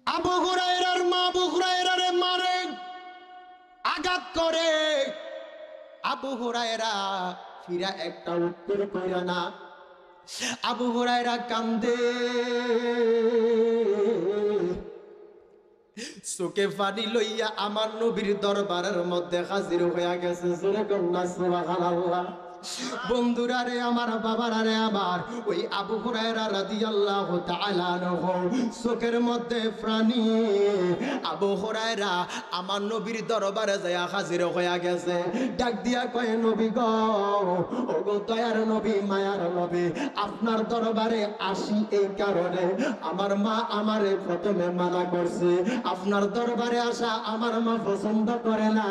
আবু হুরায়রার মা আবু হুরায়রারে মারে, আঘাত করে। আবু হুরায়রা ফিরা একটা উত্তর কইরা না। আবু হুরায়রা কান্দে, চোখে পানি লইয়া আমার নবীর দরবারের মধ্যে হাজির হইয়া গেছে। জোরে কন্যা সুবহানাল্লাহ। বন্ধুরা রে আমার, বাবারা রে আমার, ওই আবু হুরায়রা রাদিয়াল্লাহু তাআলা আনহু চোখের মধ্যে প্রাণী। আবু হুরায়রা আমার নবীর দরবারে যায়া হাজির হইয়া গেছে। ডাক দিয়া কয়, নবী গো, ও গো দয়ার নবী, মায়ার নবী, আপনার দরবারে আসি এই কারণে আমার মা আমারে প্রথমে মানা করছে। আপনার দরবারে আসা আমার মা পছন্দ করে না,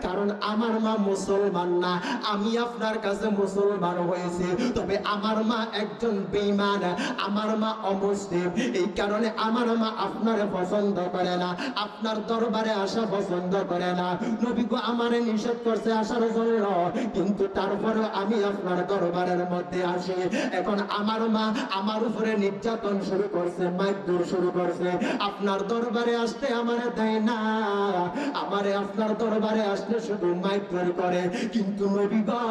কারণ আমার মা মুসলমান না। আমি আপনার কাছে মুসলমান হয়েছে, তবে আমার মা একজন বেঈমান, আমার মা অমুসলিম। এই কারণে আমার মা আপনারে পছন্দ করে না, আপনার দরবারে আসা পছন্দ করে না। নবী গো আমারে নিষেধ করছে আসার জন্য, কিন্তু তারপরেও আমি আপনার দরবারের মধ্যে আসি। এখন আমার মা আমার উপরে নির্যাতন শুরু করছে, মারধর শুরু করছে। আপনার দরবারে আসতে আমারে দেয় না, আমারে আপনার দরবারে আসলে শুধু মারধর করে। কিন্তু নবী গো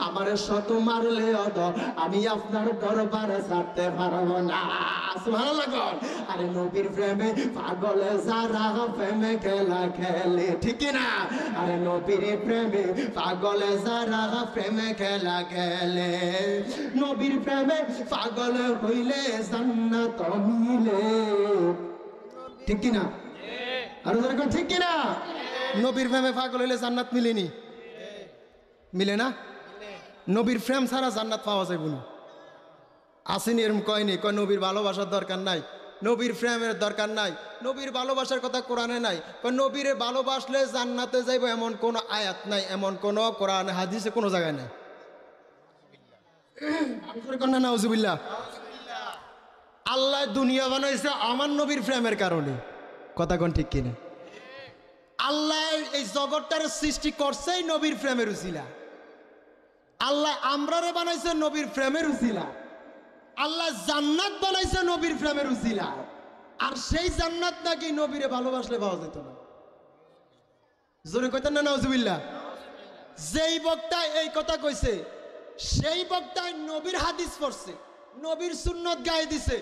আমারে শত মারলেও তো আমি আপনার দরবারে ছাড়তে পারবো না। সুবহানাল্লাহ। আরে নবীর প্রেমে পাগলে যারা প্রেমে খেলা খেলে, ঠিক না? আরে নবীর প্রেমে পাগলে যারা প্রেমে খেলা খেলে, নবীর প্রেমে পাগল হইলে জান্নাত মিলে, ঠিক কি না? আর যেরকম ঠিক কি না? নবীর প্রেমে পাগল হইলে জান্নাত মিলেনি, মিলে না? নবীর প্রেম ছাড়া জান্নাত পাওয়া যাবে না। আসেনি এরকম কয়নি, কয় নবীর ভালোবাসার দরকার নাই, নবীর প্রেমের দরকার নাই, নবীর ভালোবাসার কথা কোরআনে নাই। কয় নবীরে ভালোবাসলে জান্নাতে যাইব এমন কোন আয়াত নাই, এমন কোন কোরআন হাদিসে কোনো জায়গায় নাই। নাউজুবিল্লাহ। আল্লাহ দুনিয়া বানাইছে আমার নবীর প্রেমের কারণে, কথা কোন ঠিক কিনা? আল্লাহ এই জগৎটার সৃষ্টি করছেই নবীর প্রেমের উসিলা। আল্লাহ আমরারে বানাইছে নবীর প্রেমের উসিলা। আল্লাহ জান্নাত বানাইছে নবীর প্রেমের উসিলা। আর সেই জান্নাত নাকি নবীরে ভালোবাসলে পাওয়া যেত না। জোরে কইতেন না নাউজুবিল্লাহ। যেই বক্তা এই কথা কইছে সেই বক্তায় নবীর হাদিস পড়ছে, নবীর সুন্নত গায়ে দিছে,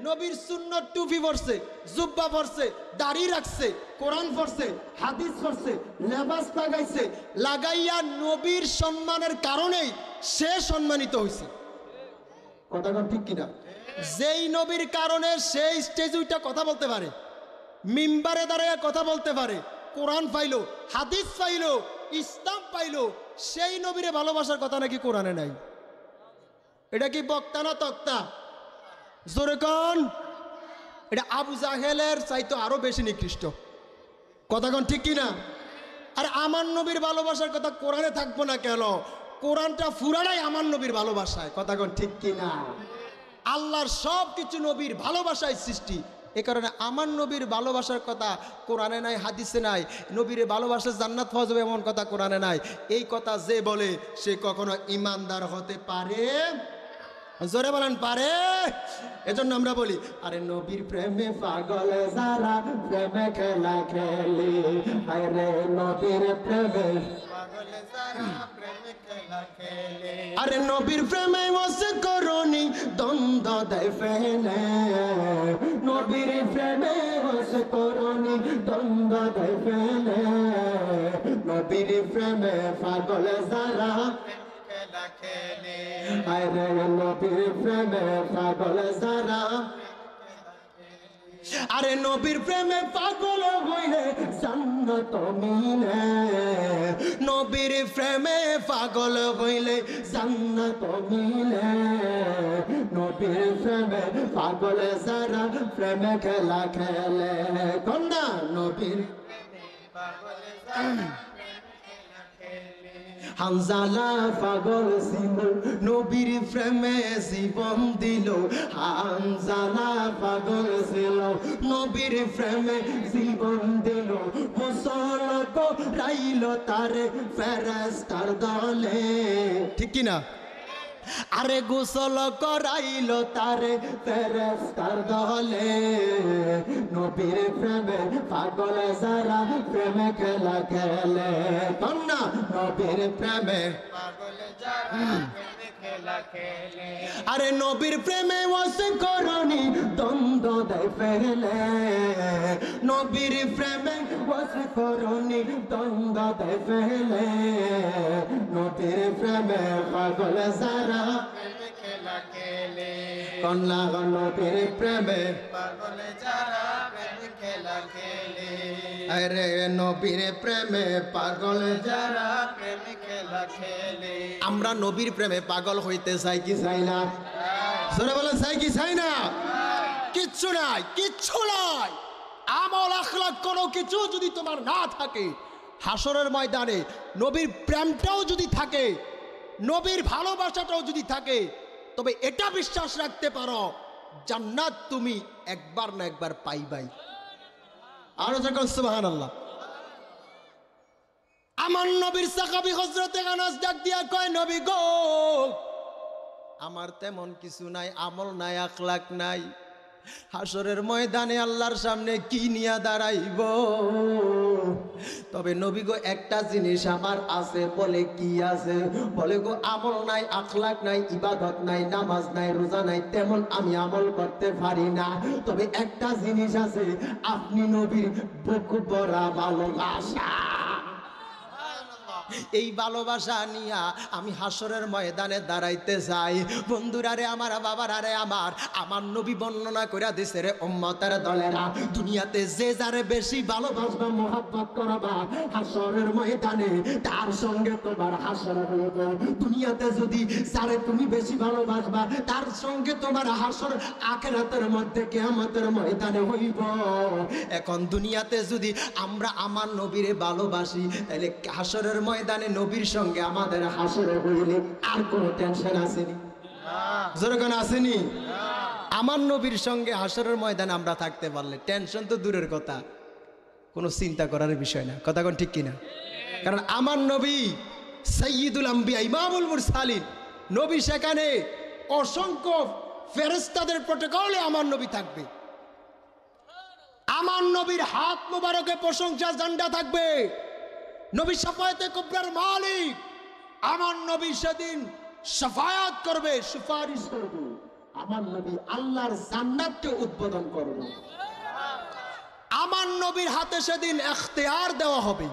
নবীর সুন্নত টুপি পড়ছে, জুব্বা পড়ছে, দাড়ি রাখছে, কোরআন পড়ছে, হাদিস পড়ছে, লেবাস লাগাইছে, লাগাইয়া নবীর সম্মানের কারণেই সে সম্মানিত হয়েছে। কথা ঠিক কিনা? যেই নবীর কারণে সেই স্টেজে উঠে কথা বলতে পারে, মিম্বারে দাঁড়িয়ে কথা বলতে পারে, কোরআন পাইলো, হাদিস পাইলো, ইসলাম পাইলো, সেই নবীরে ভালোবাসার কথা নাকি কোরআনে নাই। এটা কি বক্তা না তক্তা? জোরে কোন? এটা আবু জাহেলের চাইতো আরো বেশি নিকৃষ্ট। কথা কোন ঠিক কিনা? আর আমার নবীর ভালোবাসার কথা কোরআনে থাকবো না কেন? কোরআনটা ফুরানাই আমার নবীর ভালোবাসায়। কথা কোন ঠিক কিনা? আল্লাহর সব কিছু নবীর ভালোবাসায় সৃষ্টি, এ কারণে আমার নবীর ভালোবাসার কথা কোরআনে নাই, হাদিসে নাই। নবীর ভালোবাসা জান্নাত পাওয়া যাবে এমন কথা কোরআনে নাই। এই কথা যে বলে সে কখনো ইমানদার হতে পারে? জোরে বলেন পারে? এজন্য আমরা বলি, আরে নবীর প্রেমে পাগল যারা প্রেমে খেলা খেলে, আরে নবীর প্রেমে পাগল যারা প্রেমে খেলা খেলে, আরে নবীর প্রেমে ওয়াসে করনি দ্বন্দ্ব দেয় ফেলে, নবীর প্রেমে ওয়াসে করনি দ্বন্দ্ব দেয় ফেলে, নবীর প্রেমে পাগল যারা আরে নবীর প্রেমে পাগল যারা, আরে নবীর প্রেমে পাগল হইলে জান্নাত মিলে, নবীর প্রেমে পাগল হইলে জান্নাত মিলে, নবীর প্রেমে পাগল যারা প্রেমে খেলা খেলে। কন্যা নবীর পাগল যারা হানজালা পাগল ছিল নবীর প্রেমে জীবন দিল, হানজালা পাগল ছিল নবীর প্রেমে জীবন দিল, গোসল করাইল তারে ফেরেশতার দলে, ঠিক কিনা? আরে গোসল করাইলো তারে ফেরেশতার দলে নবীর প্রেমে পাগল যারা প্রেমে খেলা খেলে কন্যা নবীর প্রেমে পাগল যারা প্রেমে খেলা খেলে আরে নবীর প্রেমে ওয়াসে করনি দ্বন্দ্ব দেয় ফেলে নবীর প্রেমে ওয়াসে করনি দ্বন্দ্ব দেয় ফেলে নবীর প্রেমে পাগল যারা প্রেমে খেলা খেলে কন্যা নবীর প্রেমে পাগল যারা প্রেমে খেলা খেলে আরে নবীর প্রেমে পাগল যারা প্রেমে খেলা খেলে আমরা নবীর প্রেমে পাগল হইতে চাই কি চাই না জোরে বলেন চাই কি চাই না কিচ্ছু নাই কিচ্ছু নাই আমল আখলাক কোনো কিছু যদি তোমার না থাকে হাসরের ময়দানে নবীর প্রেমটাও যদি থাকে নবীর ভালোবাসাটাও যদি থাকে তবে এটা বিশ্বাস রাখতে পারো জান্নাত তুমি একবার না একবার পাইবাই আরো যখন সুবহানাল্লাহ আমার নবীর সাহাবী হযরতে আনাস ডাক দিয়া কয় নবী গো আমার তেমন কিছু নাই আমল নাই আখলাক নাই হাসরের ময়দানে আল্লাহর সামনে কি নিয়া দাঁড়াইব তবে নবী গো একটা জিনিস আমার আছে বলে কি আছে বলে গো আমল নাই আখলাক নাই ইবাদত নাই নামাজ নাই রোজা নাই তেমন আমি আমল করতে পারি না তবে একটা জিনিস আছে আপনি নবীর বুক ভরা ভালোবাসা এই ভালোবাসা নিয়া আমি হাসরের ময়দানে দাঁড়াইতে চাই বন্ধুরা রে আমার বাবারা রে আমার নবী বর্ণনা কইরা দিছে রে উম্মতের দলেরা দুনিয়াতে যে যারে বেশি ভালোবাসবা মোহাব্বত করবা হাসরের ময়দানে তার সঙ্গে তোমার হাসর হইব দুনিয়াতে যদি যারে তুমি বেশি ভালোবাসবা তার সঙ্গে তোমার হাসর আখিরাতের মধ্যে কিয়ামতের ময়দানে হইব এখন দুনিয়াতে যদি আমরা আমার নবীরে ভালোবাসি তাহলে হাসরের ময়দানে নবীর সঙ্গে আমাদের হাসরে হইলে আর কোনো টেনশন আসেনি জোরে কোন আসেনি আমার নবীর সঙ্গে হাসরের ময়দানে আমরা থাকতে পারলে টেনশন তো দূরের কথা কোনো চিন্তা করার বিষয় না কথা কোন ঠিক কিনা কারণ আমার নবী সাইয়্যিদুল আম্বিয়া ইমামুল মুরসালিন নবী সেখানে অসংখ্য ফেরেশতাদের প্রটোকলে আমার নবী থাকবে আমার নবীর হাত মোবারকে প্রশংসা ঝান্ডা থাকবে নবী শাফায়াতে কুবরার মালিক আমার নবী সেদিন শাফায়াত করবে সুপারিশ করবে আমার নবী আল্লাহর জান্নাতকে উদ্বোধন করবে আমার নবীর হাতে সেদিন ইখতিয়ার দেওয়া হবে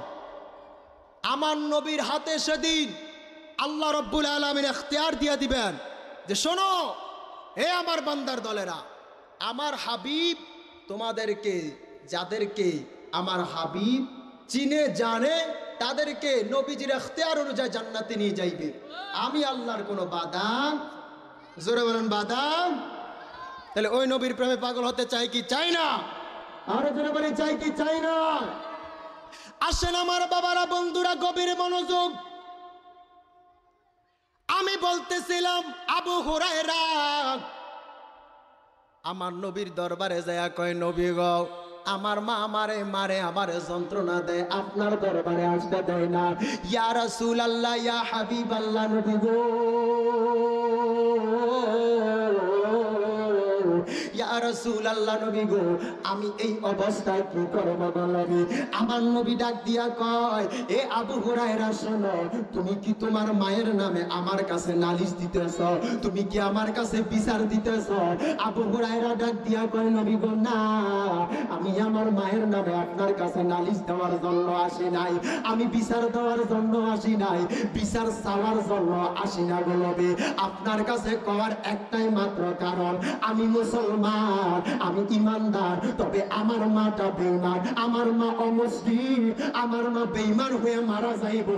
আমার নবীর হাতে সেদিন আল্লাহ রাব্বুল আলামিন ইখতিয়ার দিয়ে দিবেন যে শোনো হে আমার বান্দার দলেরা আমার হাবিব তোমাদেরকে যাদেরকে আমার হাবিব চিনে জানে তাদেরকে নবীজির ইখতিয়ার অনুযায়ী জান্নাতে নিয়ে যাইবে আমি আল্লাহর কোনো বাধা জোরে বলেন বাধা তাহলে ওই নবীর প্রেমে পাগল হতে চাই কি চাই না আরো জোরে বলে চাই কি চাই না আসেন আমার বাবারা বন্ধুরা গভীর মনোযোগ আমি বলতেছিলাম আবু হুরায়রা আমার নবীর দরবারে যায় কয় নবী গো আমার মা আমারে মারে আমারে যন্ত্রণা দেয় আপনার দরবারে আসতে দেয় না ইয়া রাসূলুল্লাহ ইয়া হাবিবাল্লাহ নবী গো ইয়া রাসূলুল্লাহ নবী গো আমি এই অবস্থায় কি করব বলবি আমার নবী ডাক দিয়া কয় এ আবু হুরায়রা শোনো তুমি কি তোমার মায়ের নামে আমার কাছে নালিশ দিতেছ তুমি কি আমার কাছে বিচার দিতেছ আবু হুরায়রা ডাক দিয়া কয় নবী গো না আমি আমার মায়ের নামে আপনার কাছে নালিশ দেওয়ার জন্য আসি নাই আমি বিচার দেওয়ার জন্য আসি নাই বিচার চাওয়ার জন্য আসি না গো নবী আপনার কাছে কওয়ার একটাই মাত্র কারণ আমি মুসলমান আমি ইমানদার তবে আমার মাটা বেঈমান আমার মা অমুসলিম আমার মা বেঈমান হয়ে মারা যাইব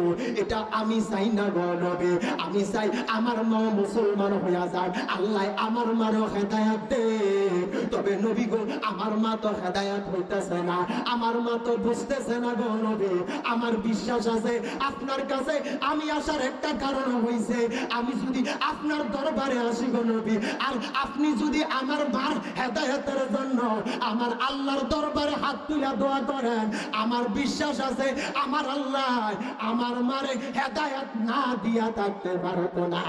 এটা আমি চাই না গো নবী আমি চাই আমার মা মুসলমান হয়ে যাক আল্লাহ আমার মারও হেদায়েত দে তবে নবী গো আমার মা তো হেদায়েত হইতেছে না আমার মা তো বুঝতেছে না গো নবী আমার বিশ্বাস আছে আপনার কাছে আমি আসার একটা কারণ হইছে আমি যদি আপনার দরবারে আসি গো নবী আর আপনি যদি আমার মার হেদায়েতের জন্য আমার আল্লাহর দরবারে হাত তুলে দোয়া করেন আমার বিশ্বাস আছে আমার আল্লাহ আমার মারে হেদায়েত না দিয়া থাকতে পারতো না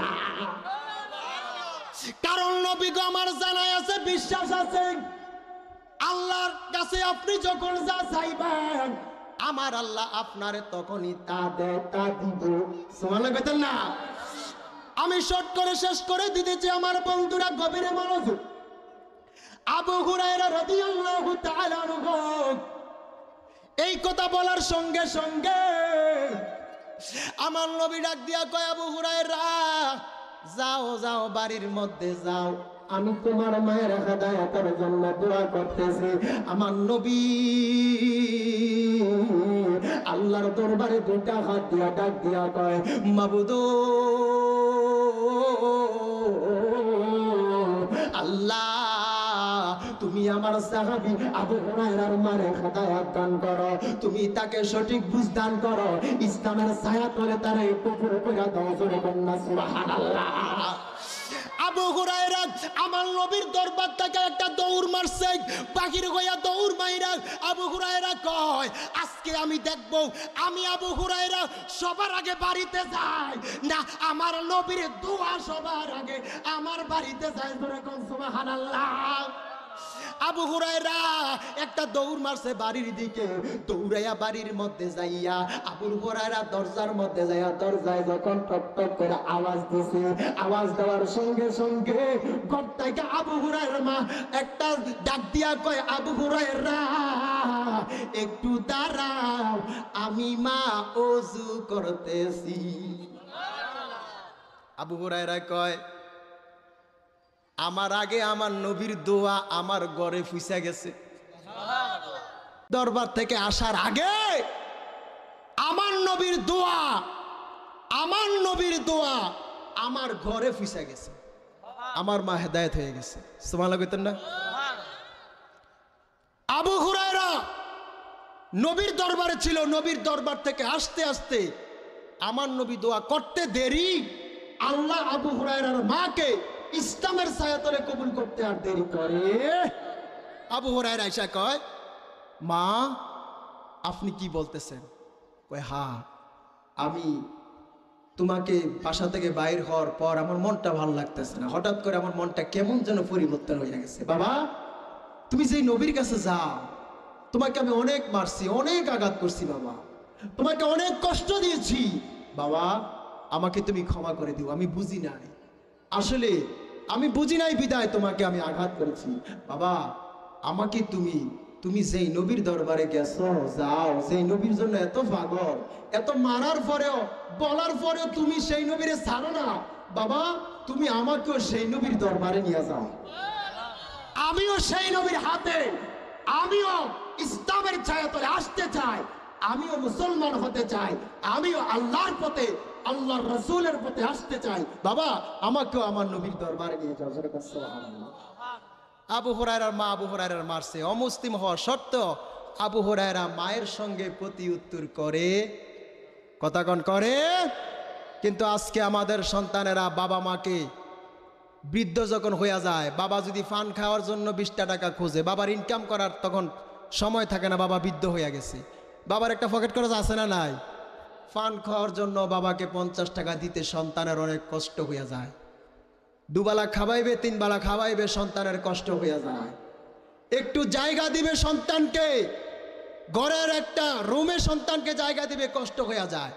কারণ নবী গো আমার জানাই আছে, বিশ্বাস আছে, আল্লাহর কাছে আপনি যখন যা চাইবেন আমার আল্লাহ আপনারে তখনই তা দেয়, তা দিব। সুবহানাল্লাহ কইতেন না? আমি শর্ট করে শেষ করে দিতেছি আমার বন্ধুরা, গভীরে মনোযোগ। আবু হুরায়রা রাদিয়াল্লাহু তাআলা আনহু এই কথা বলার সঙ্গে সঙ্গে আমার নবী ডাক দিয়া কয়, আবু হুরায়রা যাও যাও, বাড়ির মধ্যে যাও, আমি তোমার মায়ের হেদায়েতের জন্য দোয়া করতেছি। আমার নবী আল্লাহর দরবারে দুইটা হাত দিয়া ডাক দিয়া কয়, মাবুদ আল্লাহ, তুমি আমার সাহাবী আবু হুরায়রার মারে হেদায়েত দান করো, তুমি তাকে সঠিক বুঝ দান করো, ইসলামের ছায়া তলে তারে কবুল কইরা দাও। জোরে বলনা সুবহানাল্লাহ। আবু হুরায়রা আমার নবীর দরবার থেকে একটা দৌড় মারছে, বাহির হইয়া দৌড় মাইরা আবু হুরায়রা কয়, আজকে আমি দেখব আমি আবু হুরায়রা সবার আগে বাড়িতে যাই না আমার নবীর দোয়া সবার আগে আমার বাড়িতে যায়। জোরে কোন সুবহানাল্লাহ। আবু হুরায়রা একটা দৌড় মারছে বাড়ির দিকে, দৌড়াইয়া বাড়ির মধ্যে যাইয়া আবু হুরায়রা দরজার মধ্যে যাইয়া দরজায় যখন টক টক করে আওয়াজ দিছে, আওয়াজ দেওয়ার সঙ্গে সঙ্গে ঘর থেকে আবু হুরায়রার মা একটা ডাক দিয়া কয়, আবু হুরায়রা একটু দাঁড়াও, আমি মা ওযু করতেছি। আবু হুরায়রা কয়, আমার আগে আমার নবীর দোয়া আমার ঘরে ফুইসা গেছে। দরবার থেকে আসার আগে আমার নবীর দোয়া, আমার নবীর দোয়া আমার ঘরে ফুইসা গেছে, আমার মা হেদায়েত হয়ে গেছে। সুবহানাল্লাহ কইতেন না? আবু হুরায়রা নবীর দরবারে ছিল, নবীর দরবার থেকে আসতে আসতে আমার নবী দোয়া করতে দেরি, আল্লাহ আবু হুরায়রার মাকে ইসলামের ছায়াতলে কবুল করতে আর দেরি করে। আবু হুরায়রা আয়েশা কয়, মা আপনি কি বলতেছেন? কয়, হ্যাঁ, আমি তোমাকে বাসা থেকে বাইর হওয়ার পর আমার মনটা ভালো লাগতেছে না, হঠাৎ করে আমার মনটা কেমন যেন পরিবর্তন হয়ে গেছে। বাবা তুমি যেই নবীর কাছে যাও, তোমাকে আমি অনেক মারছি, অনেক আঘাত করছি বাবা, তোমাকে অনেক কষ্ট দিয়েছি বাবা, আমাকে তুমি ক্ষমা করে দিও, আমি বুঝি নাই, আসলে আমি বুঝি নাই বিদায় তোমাকে আমি আঘাত করেছি বাবা, আমাকে তুমি যেই নবীর দরবারে গেছো, যাও, সেই নবীর জন্য এত পাগল, এত মারার পরেও বলার পরেও তুমি সেই নবীরে ছাড়ো না বাবা, তুমি আমাকেও সেই নবীর দরবারে নিয়ে যাও, আমিও সেই নবীর হাতে, আমিও ইসলামের ছায়াতলে আসতে চাই, আমিও মুসলমান হতে চাই, আমিও আল্লাহর পথে, আল্লাহর রাসূলের পথে আসতে চাই বাবা, আমাকেও আমার নবীর দরবারে নিয়ে যাও। সুবহানাল্লাহ। আবু হুরায়রার মা আবু হুরায়রার মারছে, অমুসলিম হওয়া সত্ত্বেও আবু হুরায়রা মায়ের সঙ্গে প্রতি উত্তর করে, কথাগণ করে। কিন্তু আজকে আমাদের সন্তানেরা বাবা মাকে বৃদ্ধ যখন হইয়া যায়, বাবা যদি পান খাওয়ার জন্য 20টা টাকা খোঁজে, বাবার ইনকাম করার তখন সময় থাকে না, বাবা বৃদ্ধ হইয়া গেছে, বাবার একটা পকেট খরচ আছে না নাই, পান খাওয়ার জন্য বাবাকে 50 টাকা দিতে সন্তানের অনেক কষ্ট হইয়া যায়, দুবেলা খাওয়াইবে 3 বেলা খাওয়াইবে, সন্তানের কষ্ট হইয়া যায়, একটু জায়গা দিবে সন্তানকে, ঘরের একটা রুমে সন্তানকে জায়গা দিবে, কষ্ট হইয়া যায়,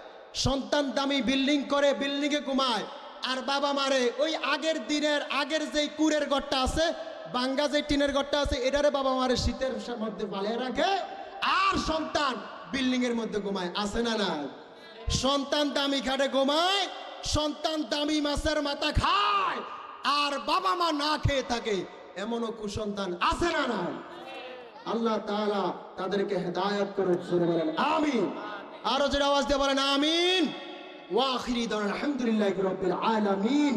সন্তান দামি বিল্ডিং করে, বিল্ডিংয়ে ঘুমায়, আর বাবা মারে ওই আগের দিনের আগের যেই কুড়ের ঘরটা আছে, বাঙ্গা যে টিনের ঘরটা আছে, এটারে বাবা মারে শীতের মধ্যে পালিয়ে রাখে, আর সন্তান বিল্ডিং এর মধ্যে ঘুমায়, আছে না না? সন্তান দামি খাটে ঘুমায়, সন্তান দামি মাছের মাথা খায়, আর বাবা মা না খেয়ে থাকে, এমনও কুসন্তান আছে না না? আল্লাহ তাআলা তাদেরকে হেদায়েত করে বলেন আমিন। আরো জোরে আওয়াজ দিয়ে বলেন আমিন। ওয়া আখিরি দাওয়ানা আলহামদুলিল্লাহি রাব্বিল আলামিন।